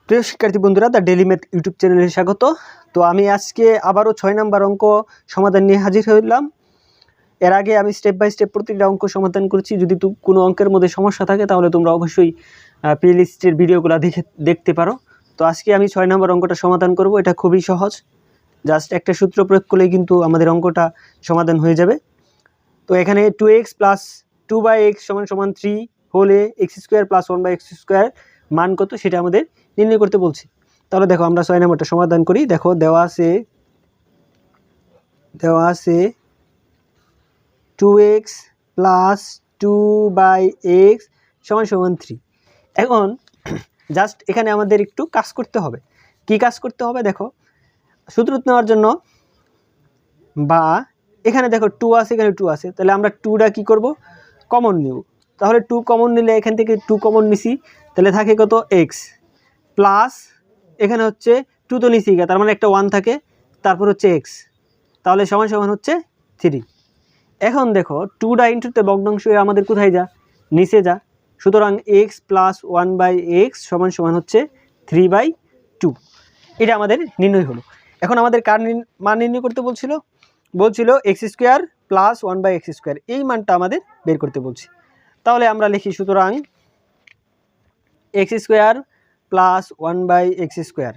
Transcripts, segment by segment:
প্রিয় শিক্ষার্থী বন্ধুরা, দ্য ডেইলি ম্যাথ ইউটিউব চ্যানেলে স্বাগত। তো আমি আজকে আবারও 6 নম্বর অঙ্ক সমাধান নিয়ে হাজির হলাম। এর আগে আমি স্টেপ বাই স্টেপ প্রত্যেকটা অঙ্ক সমাধান করছি। যদি কোনো অঙ্কের মধ্যে সমস্যা থাকে তাহলে তোমরা অবশ্যই প্লেলিস্টের ভিডিওগুলো দেখতে পারো। তো আজকে আমি 6 নম্বর অঙ্কটা সমাধান করব। এটা খুবই সহজ, জাস্ট একটা সূত্র প্রয়োগ করলেই কিন্তু আমাদের অঙ্কটা সমাধান হয়ে যাবে। তো এখানে 2x প্লাস 2/x সমান 3 হলে x² প্লাস 1/x² মান কত সেটা আমাদের নির্ণয় করতে বলছি। তাহলে দেখো আমরা 6 নম্বরটা সমাধান করি। দেখো দেওয়া আছে 2x প্লাস 2/x সমান 3। এখন জাস্ট এখানে আমাদের একটু কাজ করতে হবে। কি কাজ করতে হবে দেখো, সূত্র নেওয়ার জন্য, বা এখানে দেখো 2 আছে, এখানে 2 আছে, তাহলে আমরা 2টা কী করব, কমন নেব। তাহলে 2 কমন নিলে এখান থেকে 2 কমন নিছি, তাহলে থাকে কত x প্লাস এখানে হচ্ছে 2 তো নিছি, তার মানে একটা 1 থাকে, তারপর হচ্ছে x, তাহলে সমান হচ্ছে 3। এখন দেখো 2টা ইন্টুতে ভগ্নাংশ আমাদের কোথায় যা, নিচে যা, সুতরাং x প্লাস 1/x সমান হচ্ছে 3/2। এটা আমাদের নির্ণয় হলো। এখন আমাদের কার মান নির্ণয় করতে বলছিল x² প্লাস 1/x², এই মানটা আমাদের বের করতে বলছি। তাহলে আমরা লিখি, সুতরাং x² প্লাস 1/x²।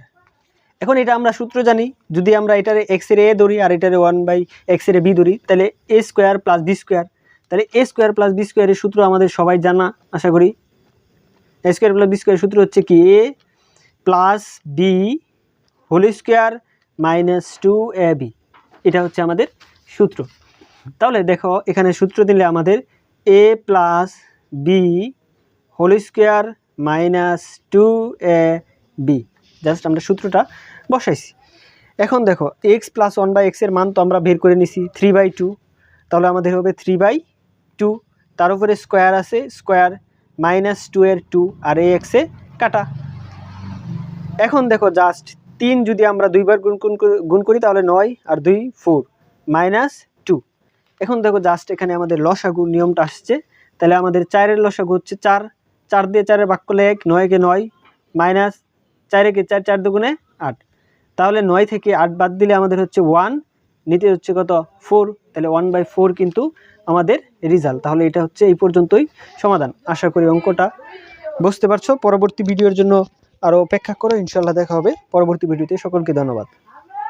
এখন এটা আমরা সূত্র জানি, যদি আমরা এটারে x এর a ধরি আর এটারে 1/x এর b ধরি, তাহলে a² প্লাস b², তাহলে a² প্লাস b² এর সূত্র আমাদের সবাই জানা আশা করি। a² প্লাস b² সূত্র হচ্ছে কি, a plus b whole square minus 2ab, এটা হচ্ছে আমাদের সূত্র। তাহলে দেখো এখানে সূত্র দিলে আমাদের a plus b whole square minus 2ab, just আমরা সূত্রটা বসাইছি। এখন দেখো x প্লাস 1/x এর মান তো আমরা বের করে নিছি 3/2, তাহলে আমাদের হবে 3/2, তার উপরে স্কোয়ার আছে, স্কোয়ার মাইনাস 2 এর 2 আর ax এ কাটা। এখন দেখো জাস্ট 3 যদি আমরা 2 বার গুণ করি তাহলে 9 আর 2 4 মাইনাস 2। এখন দেখো জাস্ট এখানে আমাদের লসাগু নিয়মটা আসছে, তাহলে আমাদের 4 এর লসাগু হচ্ছে 4, 4 দিয়ে 4 এর ভাগ করলে 1, 9 কে 9 মাইনাস 4 কে 4, 4 দুগুণে 8, তাহলে 9 থেকে 8 বাদ দিলে আমাদের হচ্ছে 1, নিতে হচ্ছে কত 4, তাহলে 1/4 কিন্তু আমাদের রেজাল্ট। তাহলে এটা হচ্ছে এই পর্যন্তই সমাধান। আশা করি অঙ্কটা বুঝতে পারছো। পরবর্তী ভিডিওর জন্য আরও অপেক্ষা করো, ইনশাল্লাহ দেখা হবে পরবর্তী ভিডিওতে। সকলকে ধন্যবাদ।